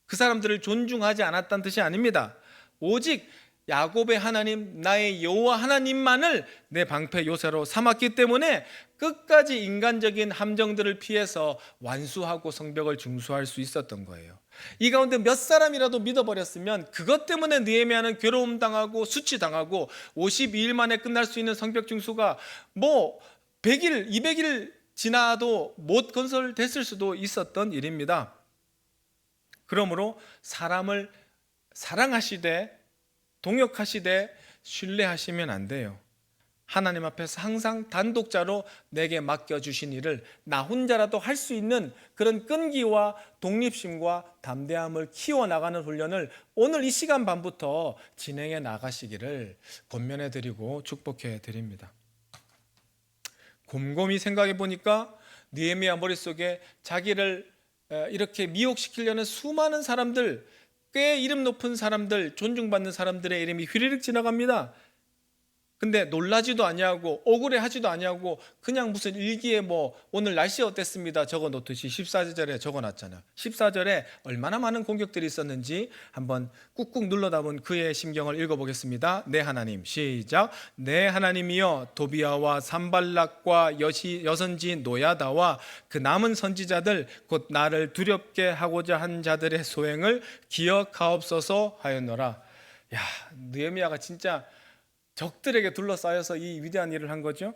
그 사람들을 존중하지 않았다는 뜻이 아닙니다. 오직 야곱의 하나님, 나의 여호와 하나님만을 내 방패 요새로 삼았기 때문에 끝까지 인간적인 함정들을 피해서 완수하고 성벽을 중수할 수 있었던 거예요. 이 가운데 몇 사람이라도 믿어버렸으면 그것 때문에 느헤미야는 괴로움 당하고 수치당하고 52일 만에 끝날 수 있는 성벽 중수가 100일, 200일 지나도 못 건설됐을 수도 있었던 일입니다. 그러므로 사람을 사랑하시되 동역하시되 신뢰하시면 안 돼요. 하나님 앞에서 항상 단독자로 내게 맡겨주신 일을 나 혼자라도 할 수 있는 그런 끈기와 독립심과 담대함을 키워나가는 훈련을 오늘 이 시간 반부터 진행해 나가시기를 권면해 드리고 축복해 드립니다. 곰곰이 생각해 보니까 느헤미야 머릿속에 자기를 이렇게 미혹시키려는 수많은 사람들, 꽤 이름 높은 사람들, 존중받는 사람들의 이름이 휘리릭 지나갑니다. 근데 놀라지도 아니하고 억울해하지도 아니하고 그냥 무슨 일기에 오늘 날씨 어땠습니다 적어 놓듯이 14절에 적어놨잖아요. 14절에 얼마나 많은 공격들이 있었는지 한번 꾹꾹 눌러담은 그의 심경을 읽어보겠습니다. 내 하나님, 시작. 내 하나님이여 도비아와 산발락과 여선지 노야다와 그 남은 선지자들 곧 나를 두렵게 하고자 한 자들의 소행을 기억하옵소서 하였노라. 야, 느헤미야가 진짜 적들에게 둘러싸여서 이 위대한 일을 한 거죠.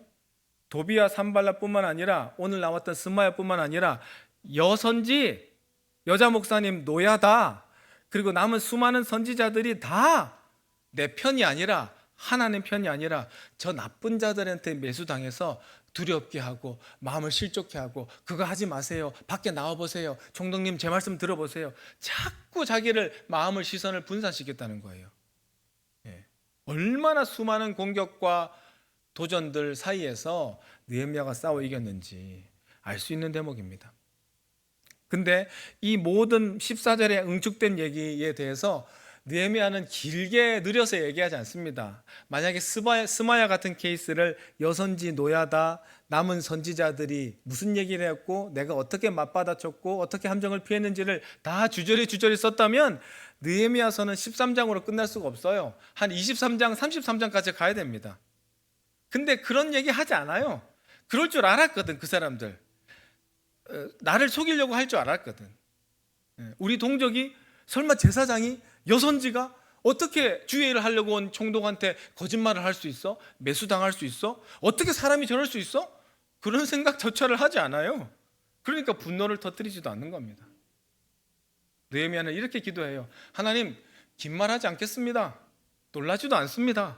도비아 산발랏뿐만 아니라 오늘 나왔던 스마야뿐만 아니라 여선지, 여자 목사님 노야다, 그리고 남은 수많은 선지자들이 다 내 편이 아니라 하나님 편이 아니라 저 나쁜 자들한테 매수당해서 두렵게 하고 마음을 실족해 하고 그거 하지 마세요. 밖에 나와 보세요. 총독님 제 말씀 들어보세요. 자꾸 자기를 마음을 시선을 분산시켰다는 거예요. 예. 얼마나 수많은 공격과 도전들 사이에서 느헤미야가 싸워 이겼는지 알 수 있는 대목입니다. 근데 이 모든 14절에 응축된 얘기에 대해서 느헤미야는 길게 느려서 얘기하지 않습니다. 만약에 스마야 같은 케이스를 여선지 노야다 남은 선지자들이 무슨 얘기를 했고 내가 어떻게 맞받아쳤고 어떻게 함정을 피했는지를 다 주저리 썼다면 느헤미야서는 13장으로 끝날 수가 없어요. 한 23장, 33장까지 가야 됩니다. 근데 그런 얘기 하지 않아요. 그럴 줄 알았거든, 그 사람들. 나를 속이려고 할 줄 알았거든. 우리 동족이 설마 제사장이 여선지가 어떻게 주의를 하려고 온 총독한테 거짓말을 할 수 있어? 매수당할 수 있어? 어떻게 사람이 저럴 수 있어? 그런 생각조차를 하지 않아요. 그러니까 분노를 터뜨리지도 않는 겁니다. 느헤미야는 이렇게 기도해요. 하나님, 긴 말하지 않겠습니다. 놀라지도 않습니다.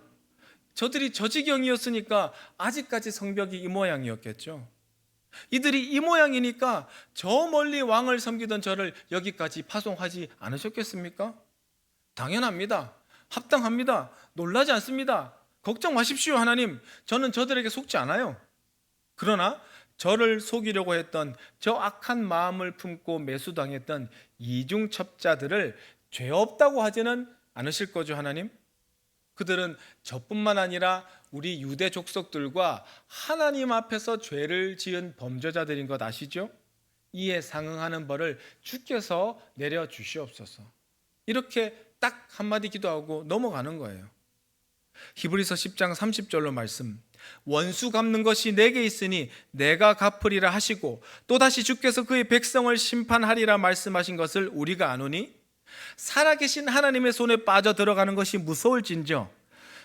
저들이 저 지경이었으니까 아직까지 성벽이 이 모양이었겠죠. 이들이 이 모양이니까 저 멀리 왕을 섬기던 저를 여기까지 파송하지 않으셨겠습니까? 당연합니다. 합당합니다. 놀라지 않습니다. 걱정 마십시오, 하나님. 저는 저들에게 속지 않아요. 그러나 저를 속이려고 했던 저 악한 마음을 품고 매수당했던 이중첩자들을 죄 없다고 하지는 않으실 거죠, 하나님? 그들은 저뿐만 아니라 우리 유대 족속들과 하나님 앞에서 죄를 지은 범죄자들인 것 아시죠? 이에 상응하는 벌을 주께서 내려주시옵소서. 이렇게 딱 한마디 기도하고 넘어가는 거예요. 히브리서 10장 30절로 말씀. 원수 갚는 것이 내게 있으니 내가 갚으리라 하시고 또다시 주께서 그의 백성을 심판하리라 말씀하신 것을 우리가 아노니 살아계신 하나님의 손에 빠져 들어가는 것이 무서울진저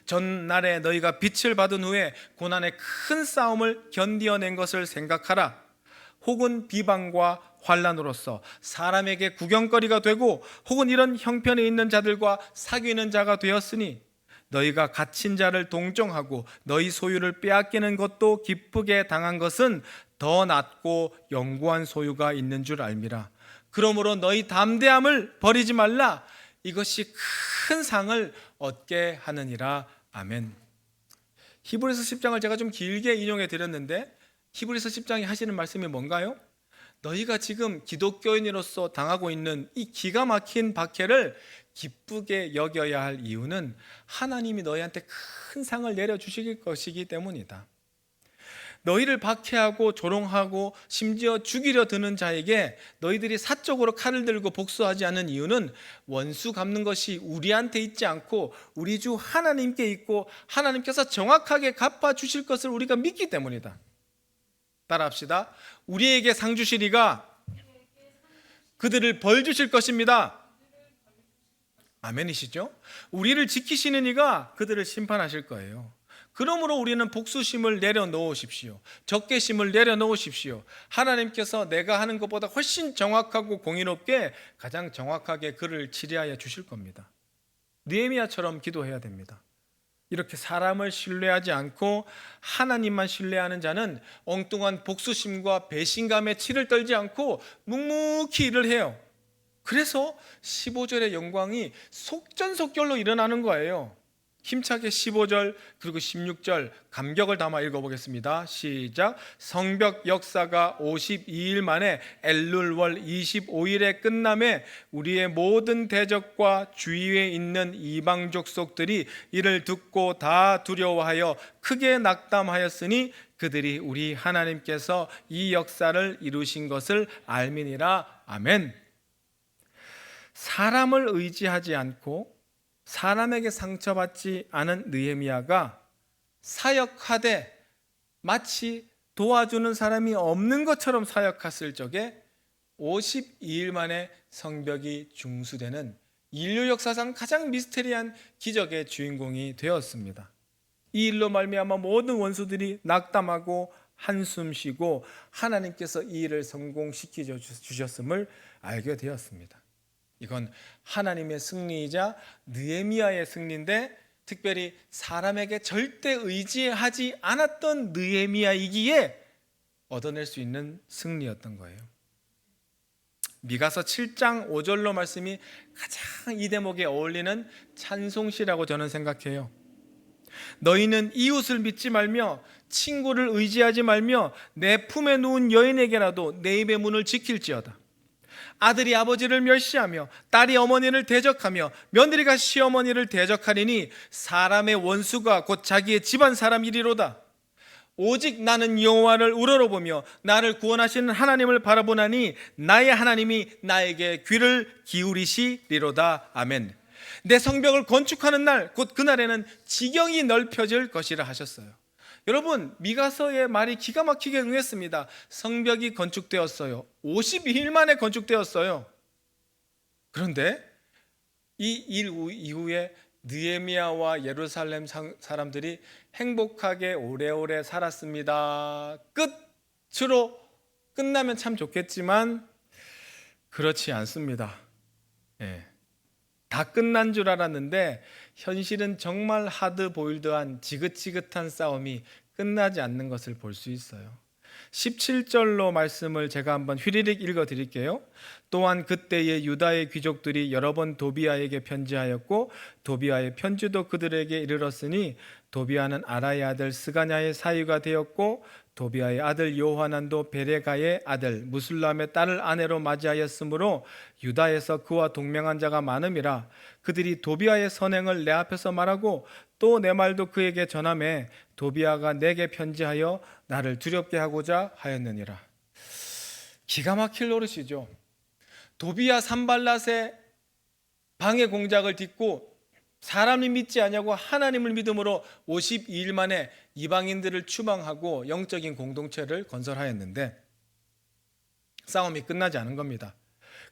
전날에 너희가 빛을 받은 후에 고난의 큰 싸움을 견디어낸 것을 생각하라. 혹은 비방과 환난으로서 사람에게 구경거리가 되고 혹은 이런 형편에 있는 자들과 사귀는 자가 되었으니 너희가 갇힌 자를 동정하고 너희 소유를 빼앗기는 것도 기쁘게 당한 것은 더 낫고 영구한 소유가 있는 줄 알미라. 그러므로 너희 담대함을 버리지 말라. 이것이 큰 상을 얻게 하느니라. 아멘. 히브리서 10장을 제가 좀 길게 인용해 드렸는데 히브리서 10장이 하시는 말씀이 뭔가요? 너희가 지금 기독교인으로서 당하고 있는 이 기가 막힌 박해를 기쁘게 여겨야 할 이유는 하나님이 너희한테 큰 상을 내려주실 것이기 때문이다. 너희를 박해하고 조롱하고 심지어 죽이려 드는 자에게 너희들이 사적으로 칼을 들고 복수하지 않는 이유는 원수 갚는 것이 우리한테 있지 않고 우리 주 하나님께 있고 하나님께서 정확하게 갚아주실 것을 우리가 믿기 때문이다. 따라합시다. 우리에게 상 주시리가 그들을 벌 주실 것입니다. 아멘이시죠? 우리를 지키시는 이가 그들을 심판하실 거예요. 그러므로 우리는 복수심을 내려놓으십시오. 적개심을 내려놓으십시오. 하나님께서 내가 하는 것보다 훨씬 정확하고 공의롭게 가장 정확하게 그를 치리하여 주실 겁니다. 느헤미야처럼 기도해야 됩니다. 이렇게 사람을 신뢰하지 않고 하나님만 신뢰하는 자는 엉뚱한 복수심과 배신감에 치를 떨지 않고 묵묵히 일을 해요. 그래서 15절의 영광이 속전속결로 일어나는 거예요. 힘차게 15절 그리고 16절 감격을 담아 읽어보겠습니다. 시작. 성벽 역사가 52일 만에 엘룰월 25일에 끝남에 우리의 모든 대적과 주위에 있는 이방 족속들이 이를 듣고 다 두려워하여 크게 낙담하였으니 그들이 우리 하나님께서 이 역사를 이루신 것을 알미니라. 아멘. 사람을 의지하지 않고 사람에게 상처받지 않은 느헤미야가 사역하되 마치 도와주는 사람이 없는 것처럼 사역했을 적에 52일 만에 성벽이 중수되는 인류 역사상 가장 미스테리한 기적의 주인공이 되었습니다. 이 일로 말미암아 모든 원수들이 낙담하고 한숨 쉬고 하나님께서 이 일을 성공시켜 주셨음을 알게 되었습니다. 이건 하나님의 승리이자 느헤미야의 승리인데 특별히 사람에게 절대 의지하지 않았던 느헤미야이기에 얻어낼 수 있는 승리였던 거예요. 미가서 7장 5절로 말씀이 가장 이 대목에 어울리는 찬송시라고 저는 생각해요. 너희는 이웃을 믿지 말며 친구를 의지하지 말며 내 품에 누운 여인에게라도 내 입의 문을 지킬지어다. 아들이 아버지를 멸시하며 딸이 어머니를 대적하며 며느리가 시어머니를 대적하리니 사람의 원수가 곧 자기의 집안 사람이리로다. 오직 나는 여호와를 우러러보며 나를 구원하시는 하나님을 바라보나니 나의 하나님이 나에게 귀를 기울이시리로다. 아멘. 내 성벽을 건축하는 날 곧 그날에는 지경이 넓혀질 것이라 하셨어요. 여러분, 미가서의 말이 기가 막히게 응했습니다. 성벽이 건축되었어요. 52일 만에 건축되었어요. 그런데 이 일 이후에 느헤미야와 예루살렘 사람들이 행복하게 오래오래 살았습니다. 끝으로 끝나면 참 좋겠지만 그렇지 않습니다. 다 끝난 줄 알았는데 현실은 정말 하드보일드한 지긋지긋한 싸움이 끝나지 않는 것을 볼 수 있어요. 17절로 말씀을 제가 한번 휘리릭 읽어드릴게요. 또한 그때의 유다의 귀족들이 여러 번 도비아에게 편지하였고 도비아의 편지도 그들에게 이르렀으니 도비아는 아라의 아들 스가냐의 사위가 되었고 도비아의 아들 요하난도 베레가의 아들 무술람의 딸을 아내로 맞이하였으므로 유다에서 그와 동맹한 자가 많음이라. 그들이 도비아의 선행을 내 앞에서 말하고 또 내 말도 그에게 전하매 도비아가 내게 편지하여 나를 두렵게 하고자 하였느니라. 기가 막힐 노릇이죠. 도비아 산발랏의 방해 공작을 딛고 사람이 믿지 아니하고 하나님을 믿음으로 52일 만에 이방인들을 추방하고 영적인 공동체를 건설하였는데 싸움이 끝나지 않은 겁니다.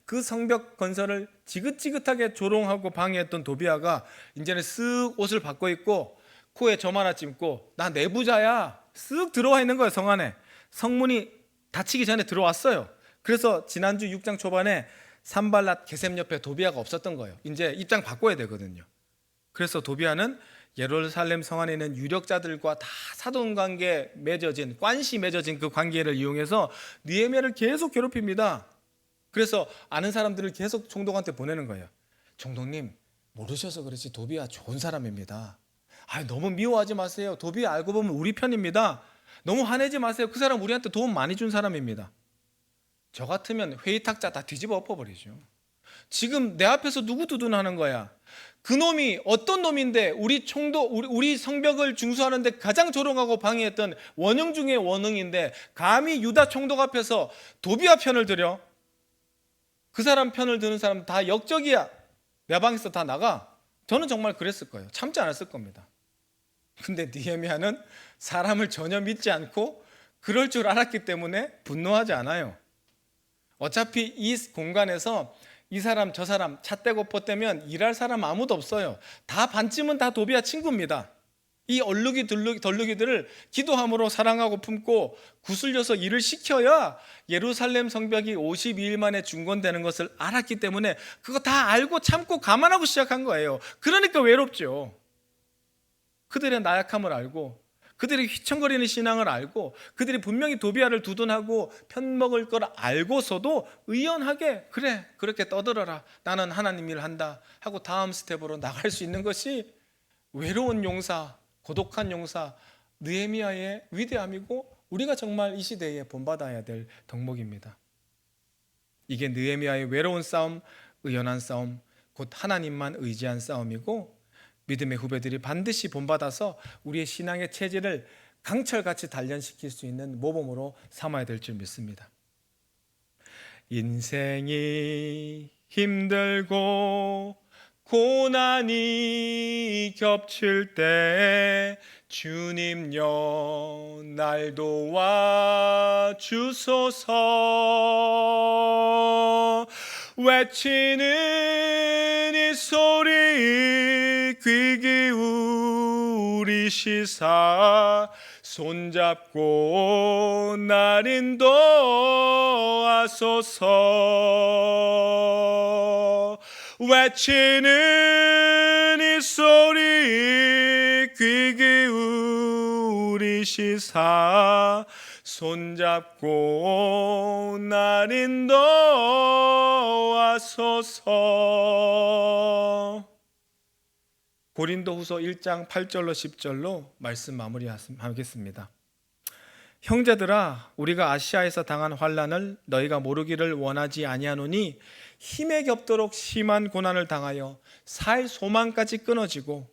그 성벽 건설을 지긋지긋하게 조롱하고 방해했던 도비아가 이제는 쓱 옷을 바꿔 입고 코에 점 하나 찜고 나 내부자야 쓱 들어와 있는 거예요. 성 안에 성문이 닫히기 전에 들어왔어요. 그래서 지난주 6장 초반에 산발랏 게셈 옆에 도비아가 없었던 거예요. 이제 입장 바꿔야 되거든요. 그래서 도비아는 예루살렘 성 안에 있는 유력자들과 다 사돈관계 맺어진 관시 맺어진 그 관계를 이용해서 느헤미야를 계속 괴롭힙니다. 그래서 아는 사람들을 계속 총독한테 보내는 거예요. 총독님, 모르셔서 그렇지 도비아 좋은 사람입니다. 너무 미워하지 마세요. 도비아 알고 보면 우리 편입니다. 너무 화내지 마세요. 그 사람 우리한테 도움 많이 준 사람입니다. 저 같으면 회의 탁자 다 뒤집어 엎어버리죠. 지금 내 앞에서 누구 두둔하는 거야? 그놈이 어떤 놈인데 우리 총독, 우리 성벽을 중수하는데 가장 조롱하고 방해했던 원흉 중에 원흉인데 감히 유다 총독 앞에서 도비아 편을 들여? 그 사람 편을 드는 사람 다 역적이야. 내 방에서 다 나가. 저는 정말 그랬을 거예요. 참지 않았을 겁니다. 근데 느헤미야는 사람을 전혀 믿지 않고 그럴 줄 알았기 때문에 분노하지 않아요. 어차피 이 공간에서 이 사람 저 사람 차 떼고 포 떼면 일할 사람 아무도 없어요. 다 반쯤은 다 도비아 친구입니다. 이 얼룩이 덜룩이들을 기도함으로 사랑하고 품고 구슬려서 일을 시켜야 예루살렘 성벽이 52일 만에 중건되는 것을 알았기 때문에 그거 다 알고 참고 감안하고 시작한 거예요. 그러니까 외롭죠. 그들의 나약함을 알고 그들의 휘청거리는 신앙을 알고 그들이 분명히 도비아를 두둔하고 편먹을 걸 알고서도 의연하게 그래 그렇게 떠들어라 나는 하나님 일 한다 하고 다음 스텝으로 나갈 수 있는 것이 외로운 용사, 고독한 용사 느헤미야의 위대함이고 우리가 정말 이 시대에 본받아야 될 덕목입니다. 이게 느헤미야의 외로운 싸움, 의연한 싸움, 곧 하나님만 의지한 싸움이고 믿음의 후배들이 반드시 본받아서 우리의 신앙의 체질을 강철같이 단련시킬 수 있는 모범으로 삼아야 될 줄 믿습니다. 인생이 힘들고 고난이 겹칠 때 주님여 날 도와주소서 외치는 이 소리 귀 기울이시사 손잡고 날 인도하소서 외치는 이 소리 귀 기울이시사 손잡고 날 인도하소서. 고린도후서 1장 8절로 10절로 말씀 마무리하겠습니다. 형제들아, 우리가 아시아에서 당한 환난을 너희가 모르기를 원하지 아니하노니 힘에 겹도록 심한 고난을 당하여 살 소망까지 끊어지고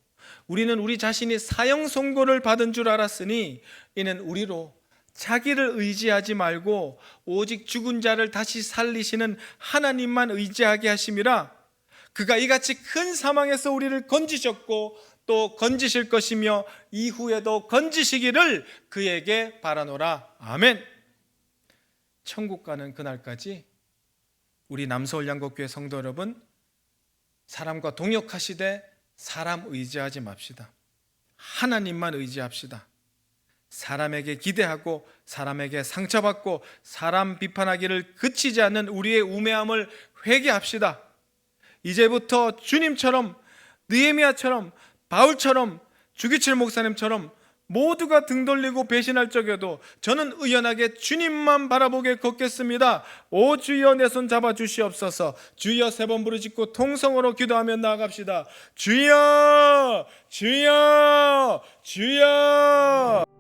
우리는 우리 자신이 사형 선고를 받은 줄 알았으니 이는 우리로 자기를 의지하지 말고 오직 죽은 자를 다시 살리시는 하나님만 의지하게 하심이라. 그가 이같이 큰 사망에서 우리를 건지셨고 또 건지실 것이며 이후에도 건지시기를 그에게 바라노라. 아멘. 천국 가는 그날까지 우리 남서울 양곡교회 성도 여러분, 사람과 동역하시되 사람 의지하지 맙시다. 하나님만 의지합시다. 사람에게 기대하고 사람에게 상처받고 사람 비판하기를 그치지 않는 우리의 우매함을 회개합시다. 이제부터 주님처럼, 느헤미야처럼, 바울처럼, 주기철 목사님처럼 모두가 등 돌리고 배신할 적에도 저는 의연하게 주님만 바라보게 걷겠습니다. 오 주여 내 손 잡아 주시옵소서. 주여 3번 부르짖고 통성으로 기도하며 나아갑시다. 주여, 주여, 주여.